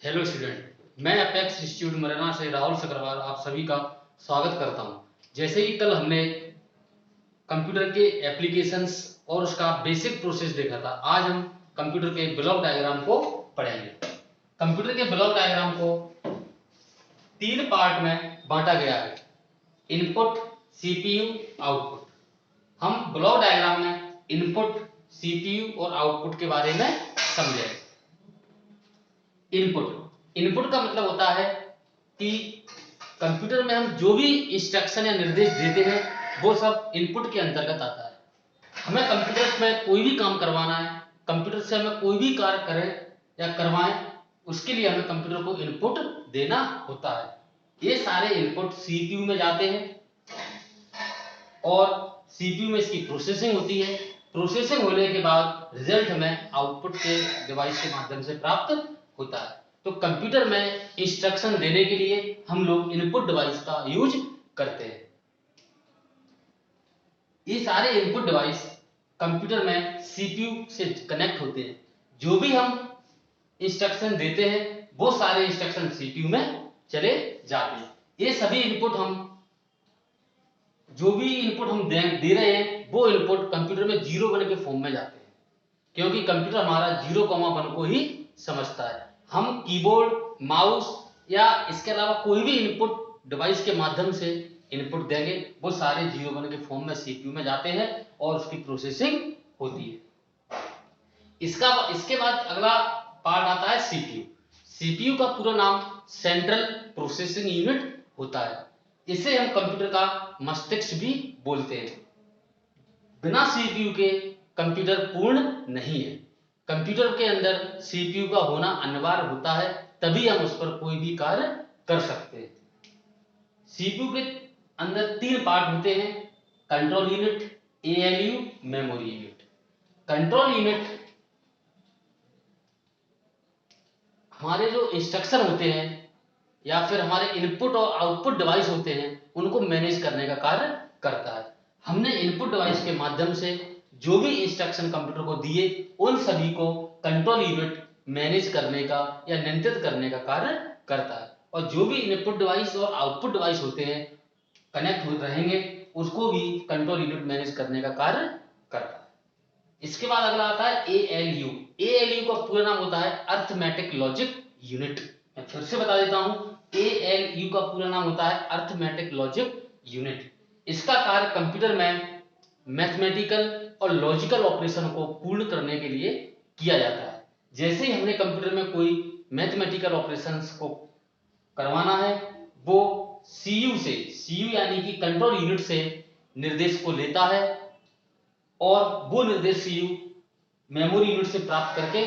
Hello student, मैं apex institute Morena से राहुल सक्रावाल आप सभी का स्वागत करता हूं। जैसे ही कल हमने कंप्यूटर के एप्लीकेशंस और उसका बेसिक प्रोसेस देखा था, आज हम कंप्यूटर के ब्लॉक डायग्राम को पढ़ेंगे। कंप्यूटर के ब्लॉक डायग्राम को तीन पार्ट में बांटा गया है: इनपुट, सीपीयू, आउटपुट। हम ब्लॉक डायग्राम में इनपुट, सीपीयू और आउटपुट के बारे में समझेंगे। इनपुट इनपुट का मतलब होता है कि कंप्यूटर में हम जो भी इंस्ट्रक्शन या निर्देश देते हैं वो सब इनपुट के अंतर्गत आता है। हमें कंप्यूटर में कोई भी काम करवाना है, कंप्यूटर से हमें कोई भी कार्य करें या करवाएं, उसके लिए हमें कंप्यूटर को इनपुट देना होता है। ये सारे इनपुट सीपीयू में जाते हैं और सीपीयू में इसकी प्रोसेसिंग होती है। प्रोसेसिंग होने के बाद रिजल्ट हमें आउटपुट के डिवाइस के माध्यम से प्राप्त होता है। तो कंप्यूटर में इंस्ट्रक्शन देने के लिए हम लोग इनपुट डिवाइस का यूज करते हैं। ये सारे इनपुट डिवाइस कंप्यूटर में सीपीयू से कनेक्ट होते हैं। जो भी हम इंस्ट्रक्शन देते हैं वो सारे इंस्ट्रक्शन सीपीयू में चले जाते हैं। ये सभी इनपुट हम जो भी इनपुट हम दे रहे हैं वो इनपुट कंप्यूटर में 0 1 के फॉर्म में जाते हैं, क्योंकि कंप्यूटर हमारा 0 1 को ही समझता है। हम कीबोर्ड, माउस या इसके अलावा कोई भी इनपुट डिवाइस के माध्यम से इनपुट देंगे वो सारे 0 1 के फॉर्म में सीपीयू में जाते हैं और उसकी प्रोसेसिंग होती है। इसके बाद अगला पार्ट आता है सीपीयू। सीपीयू का पूरा नाम सेंट्रल प्रोसेसिंग यूनिट होता है। इसे हम कंप्यूटर का मस्तिष्क भी बोलते हैं। बिना सीपीयू के कंप्यूटर पूर्ण नहीं है। कंप्यूटर के अंदर सीपीयू का होना अनिवार्य होता है, तभी हम उस पर कोई भी कार्य कर सकते हैं। सीपीयू के अंदर तीन पार्ट होते हैं: control unit, ALU, memory unit. Control unit हमारे जो इंस्ट्रक्शन होते हैं या फिर हमारे इनपुट और आउटपुट डिवाइस होते हैं उनको मैनेज करने का कार्य करता है। हमने इनपुट डिवाइस के माध्यम से जो भी इंस्ट्रक्शन कंप्यूटर को दिए उन सभी को कंट्रोल यूनिट मैनेज करने का या नियंत्रित करने का कार्य करता है। और जो भी इनपुट डिवाइस और आउटपुट डिवाइस होते हैं कनेक्ट हो रहेंगे उसको भी कंट्रोल यूनिट मैनेज करने का कार्य करता है। इसके बाद अगला आता है एएलयू। एएलयू का पूरा नाम होता है अर्थमेटिक लॉजिक यूनिट। मैं फिर से बता देता हूं, एएलयू का पूरा नाम होता है अर्थमेटिक लॉजिक यूनिट। इसका कार्य कंप्यूटर में मैथमेटिकल और लॉजिकल ऑपरेशन को पूर्ण करने के लिए किया जाता है। जैसे ही हमने कंप्यूटर में कोई मैथमेटिकल ऑपरेशंस को करवाना है वो सीयू यानी कि कंट्रोल यूनिट से निर्देश को लेता है और वो निर्देश सीयू मेमोरी यूनिट से प्राप्त करके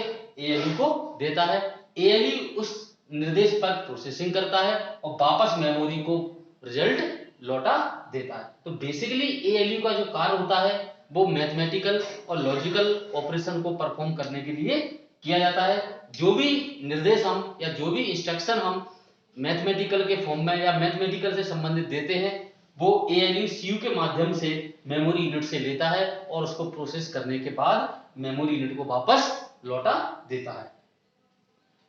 एएलयू को देता है। एएलयू उस निर्देश पर प्रोसेसिंग करता है और वापस मेमोरी को रिजल्ट लौटा देता है। तो बेसिकली एएलयू का जो कार्य होता है वो मैथमेटिकल और लॉजिकल ऑपरेशन को परफॉर्म करने के लिए किया जाता है। जो भी निर्देश हम या जो भी इंस्ट्रक्शन हम मैथमेटिकल के फॉर्म में या मैथमेटिकल से संबंधित देते हैं वो एएलयू सीयू के माध्यम से मेमोरी यूनिट से लेता है और उसको प्रोसेस करने के बाद मेमोरी यूनिट को वापस लौटा देता है।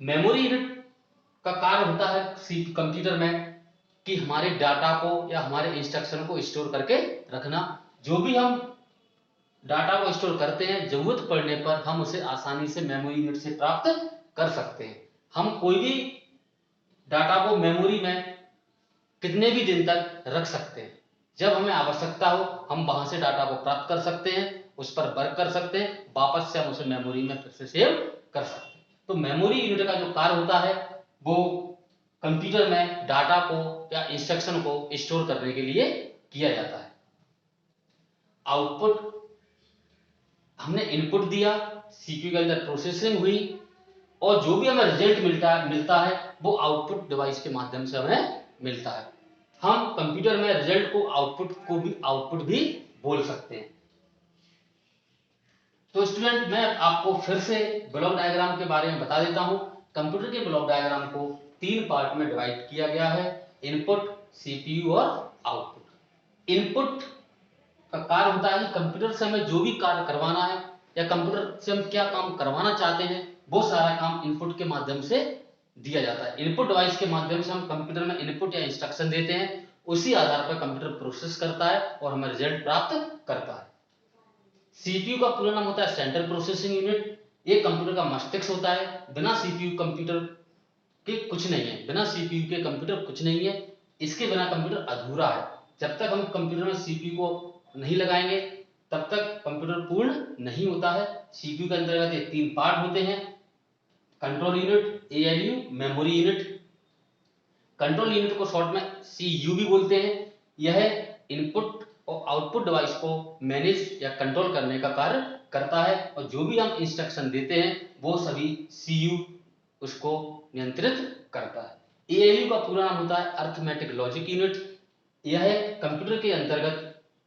मेमोरी यूनिट का कार्य होता है कंप्यूटर में कि हमारे डाटा को या हमारे इंस्ट्रक्शन को स्टोर करके रखना। जो भी हम डाटा को स्टोर करते हैं जरूरत पड़ने पर हम उसे आसानी से मेमोरी यूनिट से प्राप्त कर सकते हैं। हम कोई भी डाटा को मेमोरी में कितने भी दिन तक रख सकते हैं। जब हमें आवश्यकता हो हम वहां से डाटा को प्राप्त कर सकते हैं, उस पर वर्क कर सकते हैं, वापस से हम उसे मेमोरी में फिर से सेव कर सकते हैं। तो मेमोरी यूनिट का जो कार्य होता है वो कंप्यूटर में डाटा को या इंस्ट्रक्शन को स्टोर करने के लिए किया जाता है। आउटपुट, हमने इनपुट दिया, सीपीयू के अंदर प्रोसेसिंग हुई और जो भी हमें रिजल्ट मिलता है वो आउटपुट डिवाइस के माध्यम से हमें मिलता है। हम कंप्यूटर में रिजल्ट को आउटपुट भी बोल सकते हैं। तो स्टूडेंट मैं आपको फिर से ब्लॉक डायग्राम के बारे में बता देता हूं। कंप्यूटर के ब्लॉक डायग्राम को तीन पार्ट में डिवाइड किया गया है: इनपुट, सीपीयू और आउटपुट। इनपुट का कार्य होता है कि कंप्यूटर से हमें जो भी कार्य करवाना है या कंप्यूटर से हम क्या काम करवाना चाहते हैं वो सारा काम इनपुट के माध्यम से दिया जाता है। इनपुट डिवाइस के माध्यम से हम कंप्यूटर में इनपुट या इंस्ट्रक्शन देते हैं, उसी आधार पर कंप्यूटर प्रोसेस करता है और हमें रिजल्ट प्राप्त करता है। सीपीयू का पूरा नाम होता है सेंट्रल प्रोसेसिंग यूनिट। ये कंप्यूटर का मस्तिष्क होता है। बिना सीपीयू कंप्यूटर के कुछ नहीं है, बिना सीपीयू के कंप्यूटर कुछ नहीं है। इसके बिना कंप्यूटर अधूरा है। जब तक हम कंप्यूटर में सीपीयू को नहीं लगाएंगे तब तक कंप्यूटर पूर्ण नहीं होता है। सीपीयू के अंतर्गत ये 3 पार्ट होते हैं: control unit, ALU, memory unit. Control unit को शॉर्ट में सीयू भी बोलते हैं। यह इनपुट और आउटपुट डिवाइस को मैनेज या कंट्रोल करने का कार्य करता है और जो भी हम इंस्ट्रक्शन देते हैं वो सभी सीयू उसको नियंत्रित करता है। एएलयू का पूरा नाम होता है अर्थमेटिक लॉजिक यूनिट। यह कंप्यूटर के अंतर्गत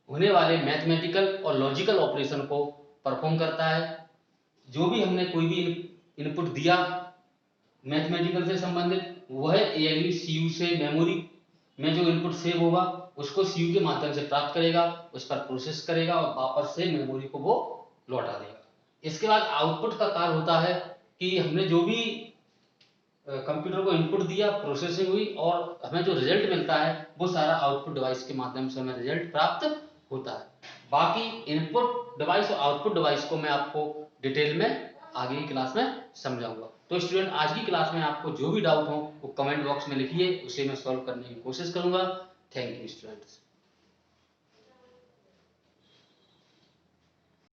होने वाले मैथमेटिकल और लॉजिकल ऑपरेशन को परफॉर्म करता है। जो भी हमने कोई भी इनपुट दिया मैथमेटिकल से संबंधित, वह एएलयू सीयू से मेमोरी में जो इनपुट सेव होगा उसको सीयू के माध्यम से प्राप्त करेगा, उस पर प्रोसेस करेगा और वापस से मेमोरी को वो लौटा देगा। इसके बाद आउटपुट का कार्य होता है कि हमने जो भी कंप्यूटर को इनपुट दिया, प्रोसेसिंग हुई और हमें जो रिजल्ट मिलता है वो सारा आउटपुट डिवाइस के माध्यम से हमें रिजल्ट प्राप्त होता है। बाकी इनपुट डिवाइस और आउटपुट डिवाइस को मैं आपको डिटेल में आगे की क्लास में समझाऊंगा। तो स्टूडेंट, आज की क्लास में आपको जो भी डाउट हो वो कमेंट बॉक्स में लिखिए, उसे मैं सॉल्व करने की कोशिश करूंगा। Thank you students.